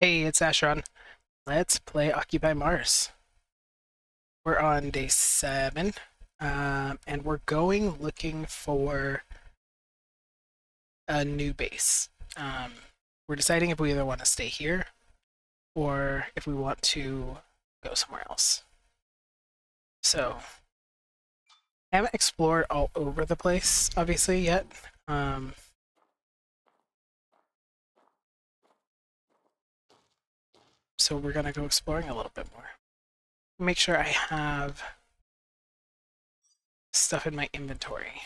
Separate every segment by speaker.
Speaker 1: Hey, it's Ashron. Let's play Occupy Mars. We're on day 7, and we're going looking for a new base. We're deciding if we either want to stay here or if we want to go somewhere else. So, I haven't explored all over the place, obviously, yet. So we're going to go exploring a little bit more. Make sure I have stuff in my inventory.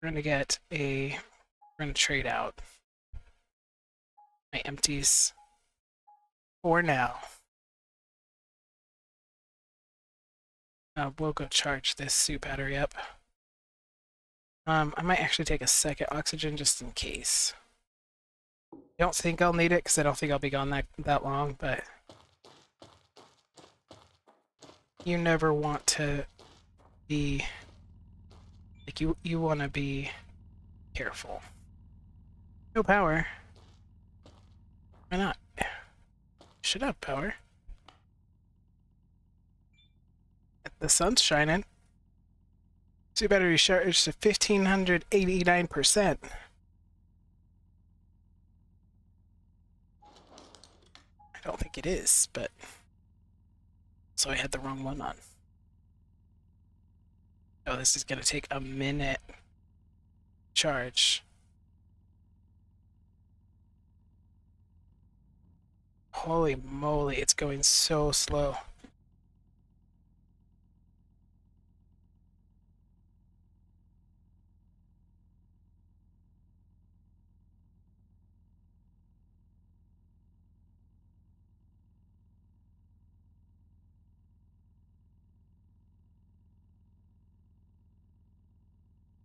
Speaker 1: We're going to trade out my empties for now. We'll go charge this suit battery up. I might actually take a second oxygen just in case. I don't think I'll need it because I don't think I'll be gone that long, but you never want to be like you want to be careful. No power. Why not? Should have power. The sun's shining. Suit battery charged to 1589%. I don't think it is, but so I had the wrong one on. Oh, this is gonna take a minute charge. Holy moly, it's going so slow.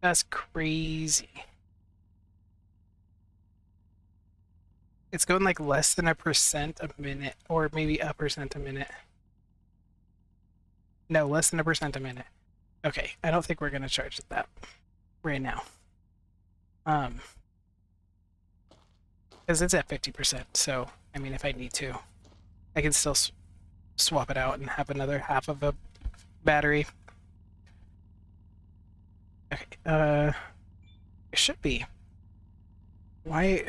Speaker 1: That's crazy. It's going like less than 1% a minute, or maybe 1% a minute. No, less than 1% a minute. Okay, I don't think we're gonna charge it that right now. Because it's at 50%. So I mean, if I need to, I can still swap it out and have another half of a battery. Okay, it should be. Why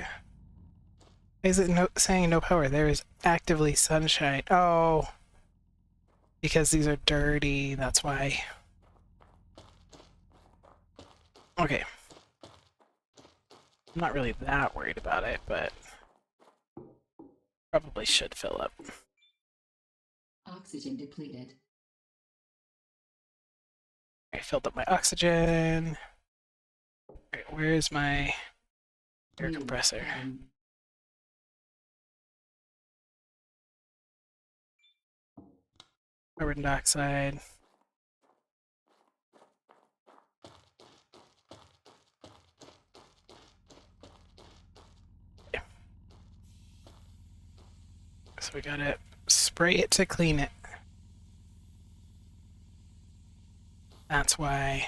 Speaker 1: is it saying no power? There is actively sunshine. Oh, because these are dirty. That's why. Okay. I'm not really that worried about it, but probably should fill up.
Speaker 2: Oxygen depleted.
Speaker 1: I filled up my oxygen. Alright, where's my air compressor? Carbon dioxide. Okay. So we gotta spray it to clean it. That's why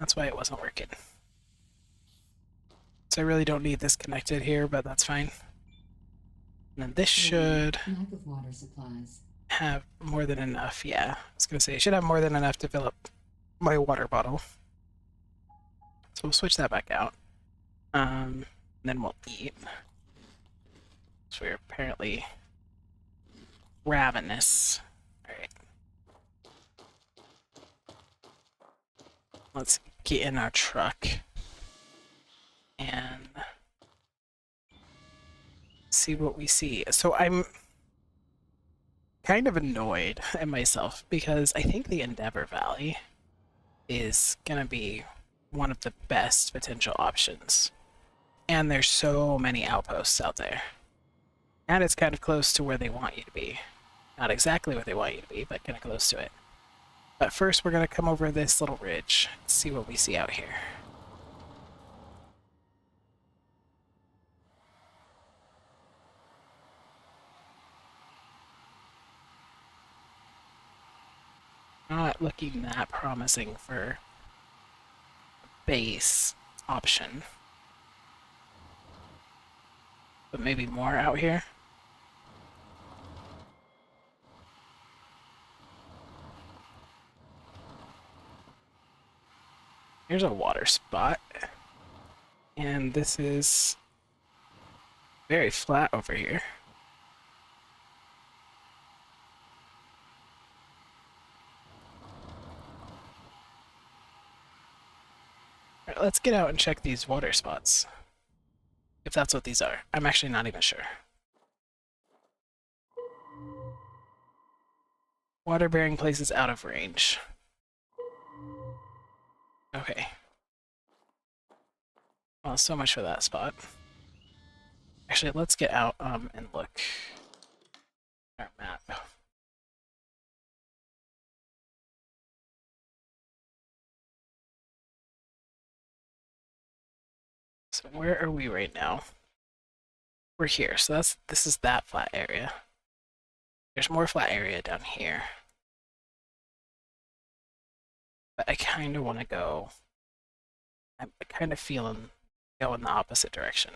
Speaker 1: it wasn't working. So I really don't need this connected here, but that's fine. And then this should
Speaker 2: lack of water supplies.
Speaker 1: Have more than enough. Yeah, I was gonna say it should have more than enough to fill up my water bottle. So we'll switch that back out. Then we'll eat. So we're apparently ravenous. Alright. Let's get in our truck and see what we see. So I'm kind of annoyed at myself because I think the Endeavor Valley is gonna be one of the best potential options. And there's so many outposts out there. And it's kind of close to where they want you to be. Not exactly where they want you to be, but kind of close to it. But first we're going to come over this little ridge and see what we see out here. Oh, it not looking that promising for base option. But maybe more out here. Here's a water spot. And this is very flat over here. All right, let's get out and check these water spots. If that's what these are. I'm actually not even sure. Water-bearing places out of range. Okay. Well, so much for that spot. Actually, let's get out and look at our map. So where are we right now? We're here. So this is that flat area. There's more flat area down here. But I kind of want to go. I'm kind of feeling go in the opposite direction.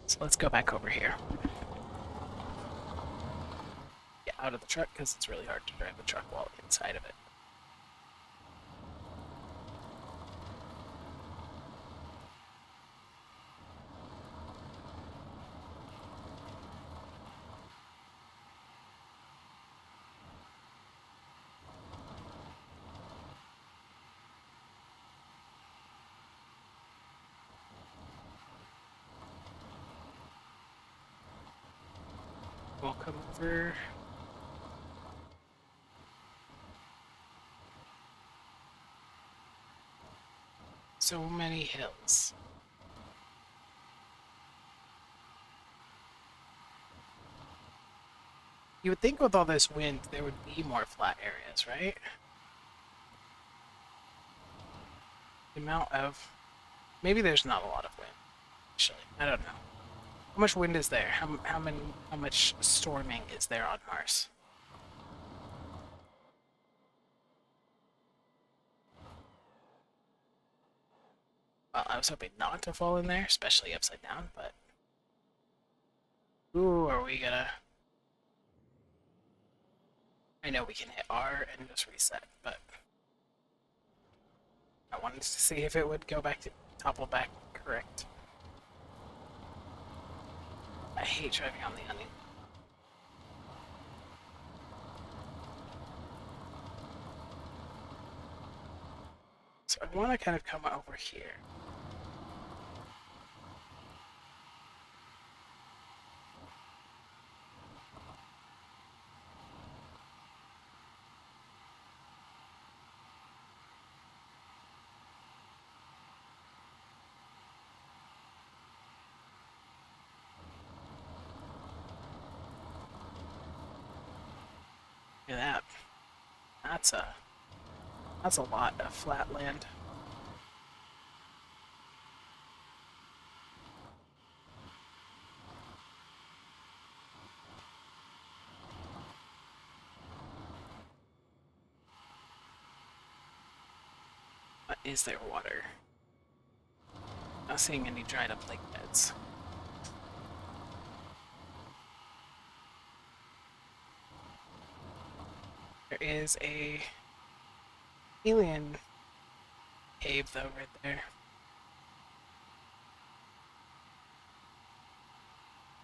Speaker 1: So let's go back over here. Get out of the truck because it's really hard to drive the truck while inside of it. We'll come over. So many hills. You would think with all this wind there would be more flat areas, right? The amount of... Maybe there's not a lot of wind, actually. I don't know. How much wind is there? How much storming is there on Mars? Well, I was hoping not to fall in there, especially upside down, but... Ooh, are we gonna... I know we can hit R and just reset, but... I wanted to see if it would go back to... topple back correct. I hate driving on the onion. So I want to kind of come over here. Look at that. That's a... That's a lot of flat land. But is there water? Not seeing any dried up lake beds. There is a alien cave though right there.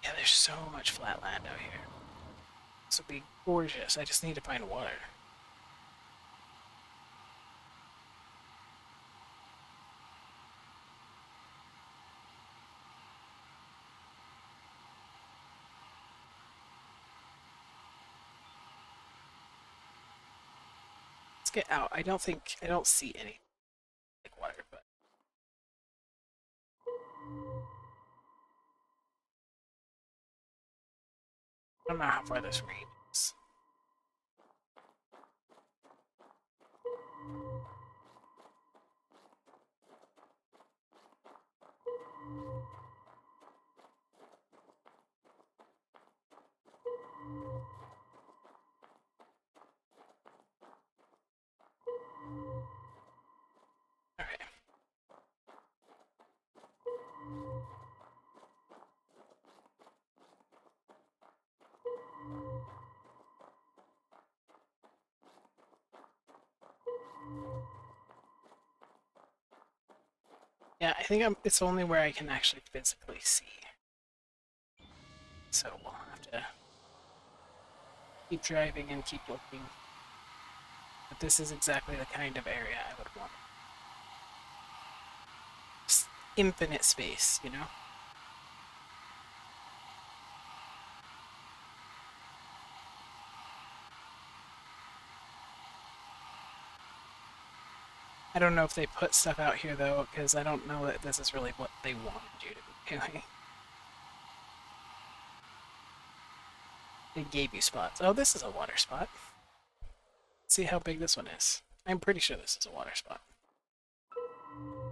Speaker 1: Yeah, there's so much flat land out here. This would be gorgeous. I just need to find water. Let's get out. I don't see any like water, but I don't know how far this rain is. Yeah, I think it's only where I can actually physically see. So we'll have to keep driving and keep looking. But this is exactly the kind of area I would want. Just infinite space, you know? I don't know if they put stuff out here though, because I don't know that this is really what they wanted you to be doing. They gave you spots. Oh, this is a water spot. Let's see how big this one is. I'm pretty sure this is a water spot.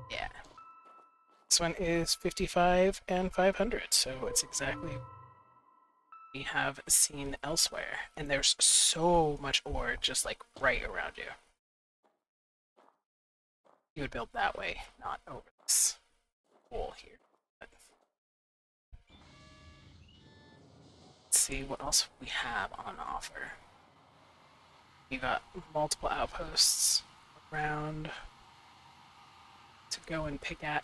Speaker 1: Yeah. This one is 55 and 500, so it's exactly what we have seen elsewhere. And there's so much ore just like right around you. You would build that way, not over this hole here. But let's see what else we have on offer. You got multiple outposts around to go and pick at.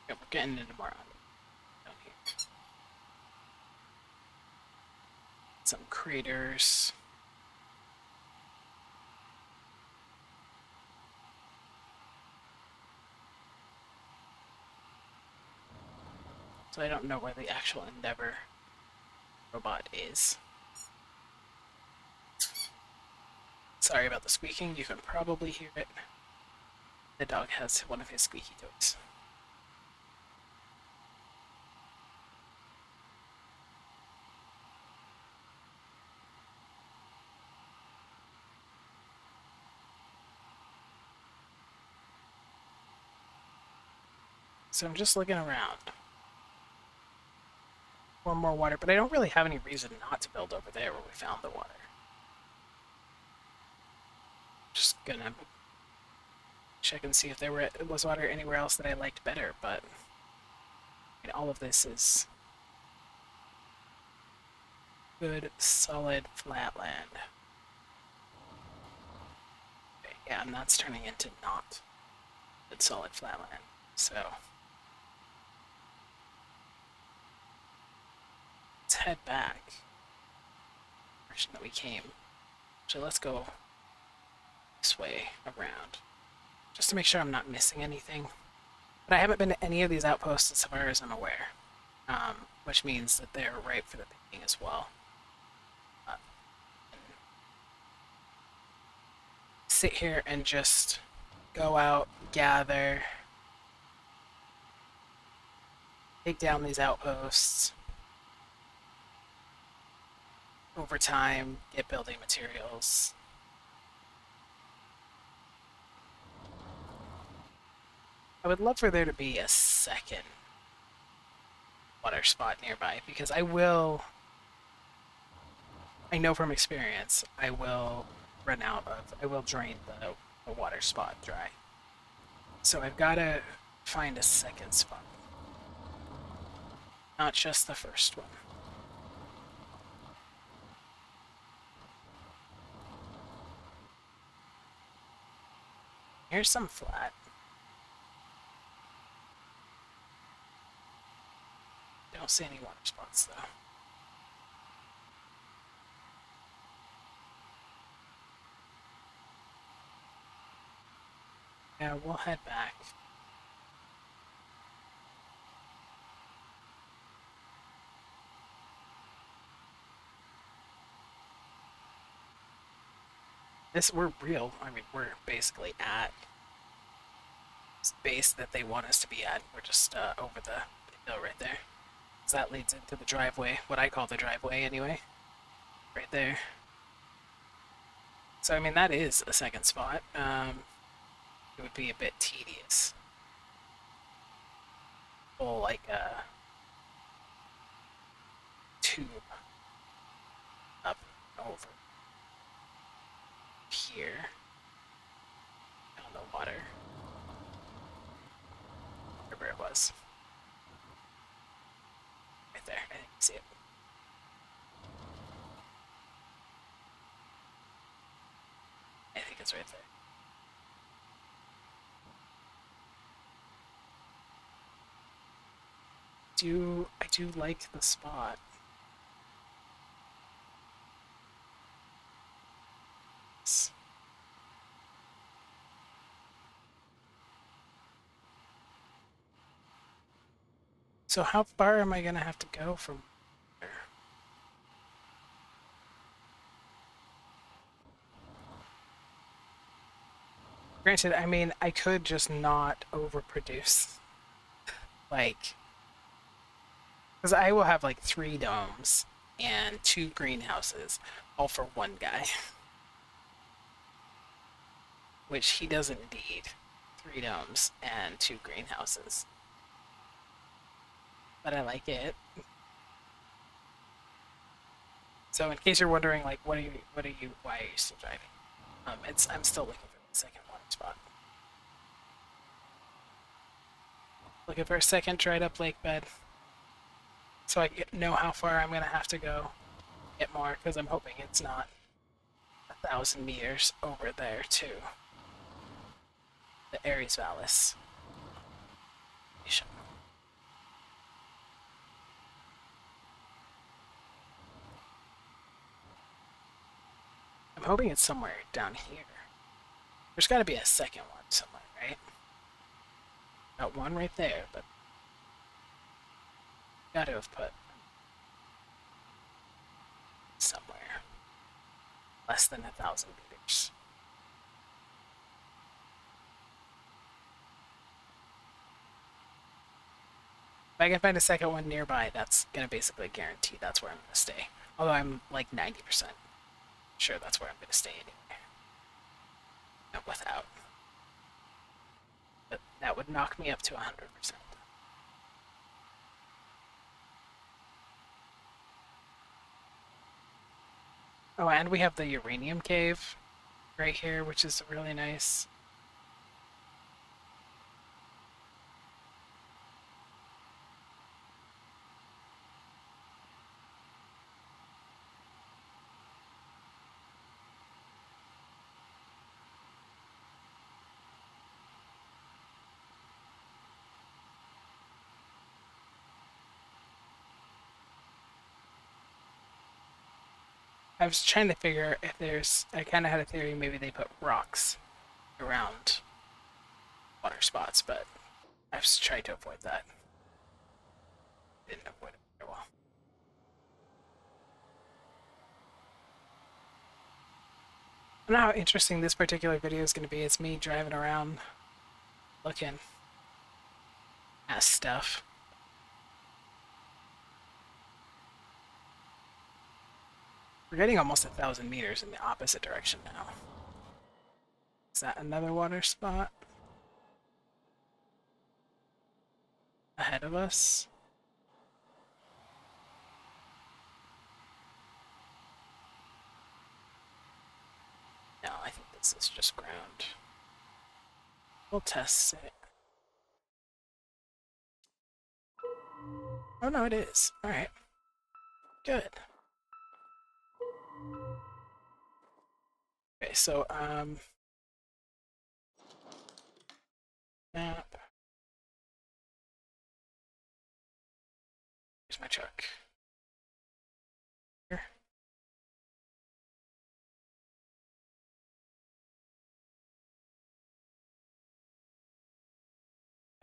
Speaker 1: Yeah, we're getting into more down here. Some craters. So I don't know where the actual Endeavor robot is. Sorry about the squeaking, you can probably hear it. The dog has one of his squeaky toys. So I'm just looking around for more water, but I don't really have any reason not to build over there where we found the water. Just gonna check and see if there was water anywhere else that I liked better, but I mean, all of this is good, solid, flat land. Okay, yeah, and that's turning into not good, solid, flat land. So let's head back. Direction that we came. So let's go this way around, just to make sure I'm not missing anything. But I haven't been to any of these outposts as far as I'm aware, which means that they're ripe for the picking as well. Uh, sit here and just go out, gather, take down these outposts over time, get building materials. I would love for there to be a second water spot nearby because I know from experience, I will I will drain the water spot dry. So I've got to find a second spot, not just the first one. Here's some flat. Don't see any water spots though. Yeah, we'll head back. We're real. I mean, we're basically at base that they want us to be at. We're just over the hill right there. So that leads into the driveway, what I call the driveway anyway. Right there. So I mean that is a second spot. It would be a bit tedious. Pull like a tube up and over here. see it. I think it's right there. I do like the spot. So how far am I gonna have to go from there? Granted, I mean, I could just not overproduce. Like, because I will have like 3 domes and 2 greenhouses, all for one guy, which he doesn't need 3 domes and 2 greenhouses. But I like it. So in case you're wondering, like, why are you still driving? I'm still looking for the second water spot. Looking for a second dried up lake bed, so I know how far I'm gonna have to go. Get more, because I'm hoping it's not 1,000 meters over there too. The Ares Vallis. I'm hoping it's somewhere down here. There's got to be a second one somewhere, right? Got one right there, but got to have put somewhere less than 1,000 meters. If I can find a second one nearby, that's gonna basically guarantee that's where I'm gonna stay. Although I'm like 90% sure that's where I'm gonna stay anyway. No, without. But that would knock me up to 100%. Oh, and we have the uranium cave right here, which is really nice. I was trying to figure if there's. I kind of had a theory maybe they put rocks around water spots, but I've tried to avoid that. Didn't avoid it very well. I don't know how interesting this particular video is going to be. It's me driving around looking at stuff. We're getting almost 1,000 meters in the opposite direction now. Is that another water spot ahead of us? No, I think this is just ground. We'll test it. Oh no, it is. Alright. Good. Okay, so, map. Here's my truck. Here.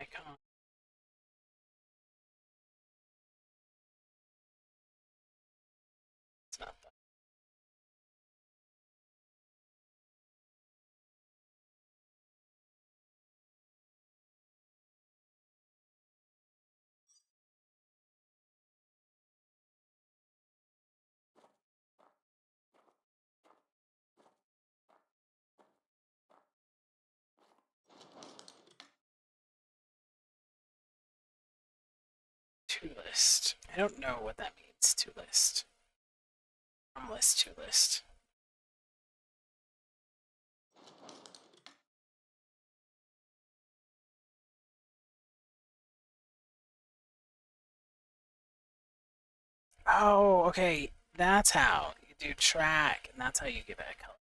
Speaker 1: Icon. It's not that. To list. I don't know what that means, to list. From list to list. Oh, okay. That's how you do track, and that's how you give it a color.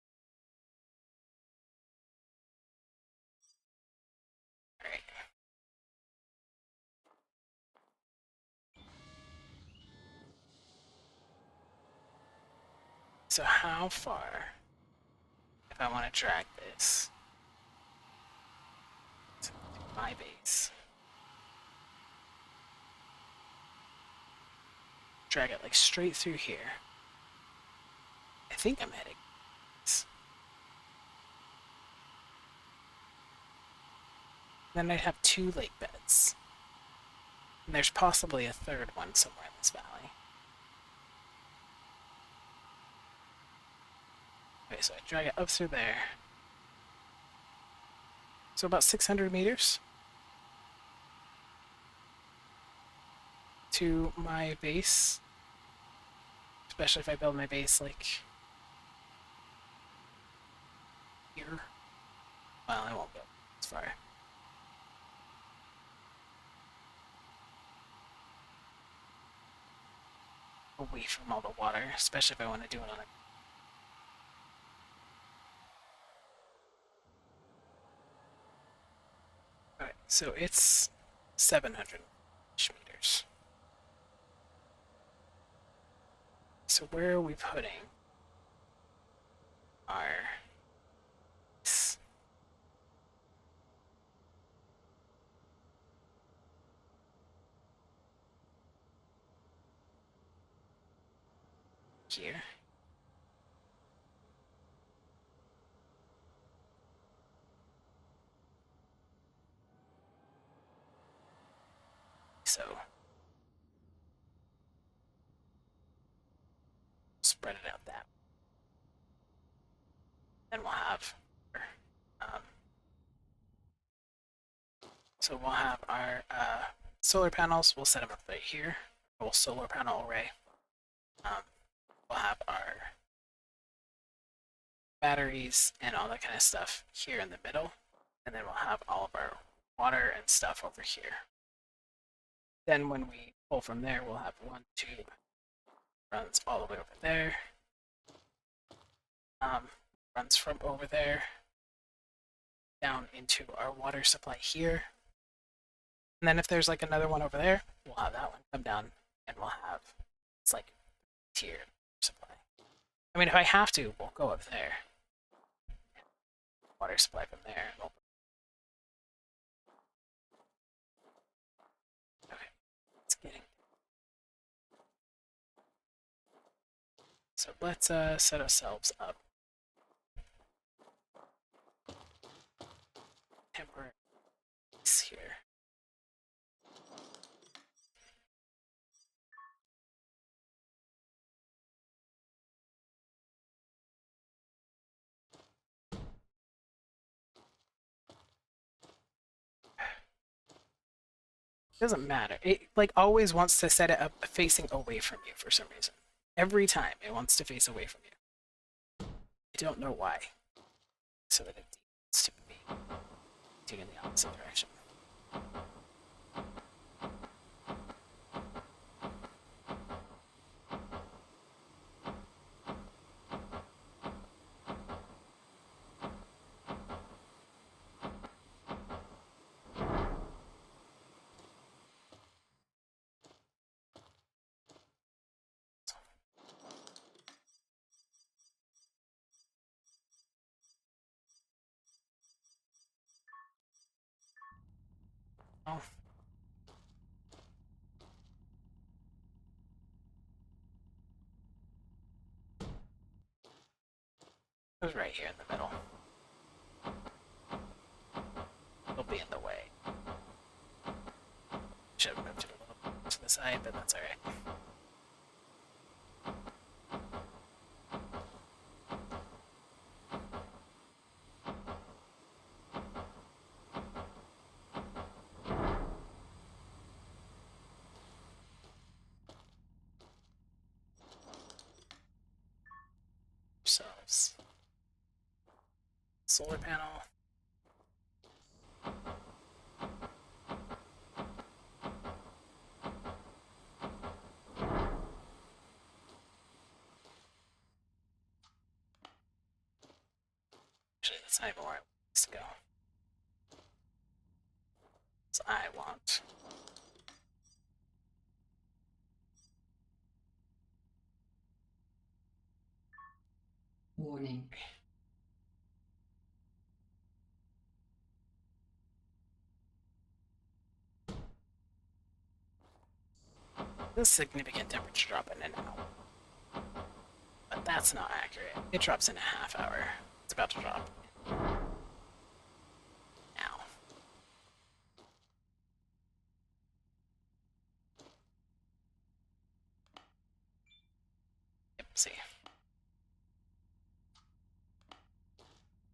Speaker 1: All right. So how far, if I want to drag this to my base, drag it like straight through here. I think I'm heading this. Then I'd have two lake beds. And there's possibly a third one somewhere in this valley. Okay, so I drag it up through there. So about 600 meters to my base. Especially if I build my base like here. Well, I won't go as far. Away from all the water, especially if I want to do it on a. Alright, so it's 700 meters. So where are we putting our here? So spread it out that way. Then we'll have um, so we'll have our solar panels. We'll set them up right here. We'll solar panel array. Um, we'll have our batteries and all that kind of stuff here in the middle, and then we'll have all of our water and stuff over here. Then when we pull from there, we'll have one tube runs all the way over there. Runs from over there down into our water supply here. And then if there's like another one over there, we'll have that one come down and we'll have, it's like tiered supply. I mean, if I have to, we'll go up there. Water supply from there. Okay, it's getting. So let's set ourselves up. Temporary here. Doesn't matter. It like always wants to set it up facing away from you for some reason. Every time it wants to face away from you. I don't know why. So that it needs to be pointing in the opposite direction. Oh, it was right here in the middle. It'll be in the way. Should have moved it a little bit to the side, but that's alright. Ourselves. Solar panel. that's not even where I want this to go. So I want
Speaker 2: Warning.
Speaker 1: a significant temperature drop in an hour, but that's not accurate. It drops in a half hour. It's about to drop now. Yep, see.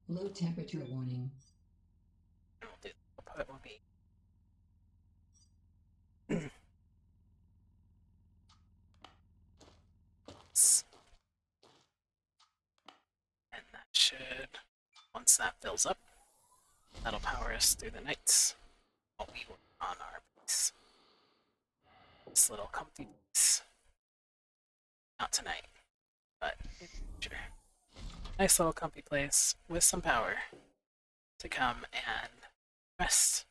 Speaker 2: Low temperature warning.
Speaker 1: And we'll do the output will be and that should, once that fills up, that'll power us through the nights while we work on our base. This little comfy base. Not tonight, but in the future. Nice little comfy place with some power to come and rest.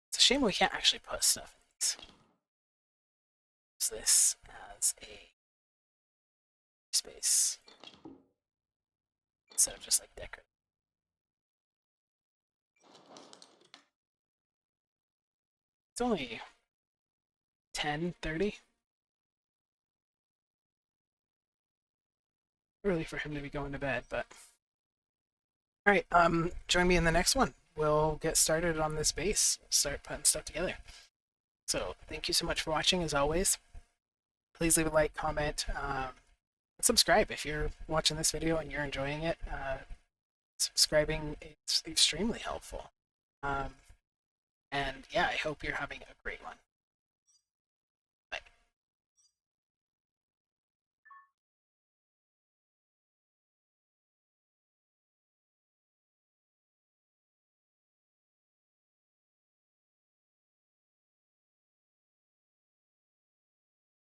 Speaker 1: It's a shame we can't actually put stuff in these. Use this as a space instead of just like decorative. It's only 10:30. Early for him to be going to bed, but all right. Join me in the next one. We'll get started on this base. Start putting stuff together. So thank you so much for watching. As always, please leave a like, comment, subscribe if you're watching this video and you're enjoying it. Subscribing is extremely helpful. And yeah, I hope you're having a great one.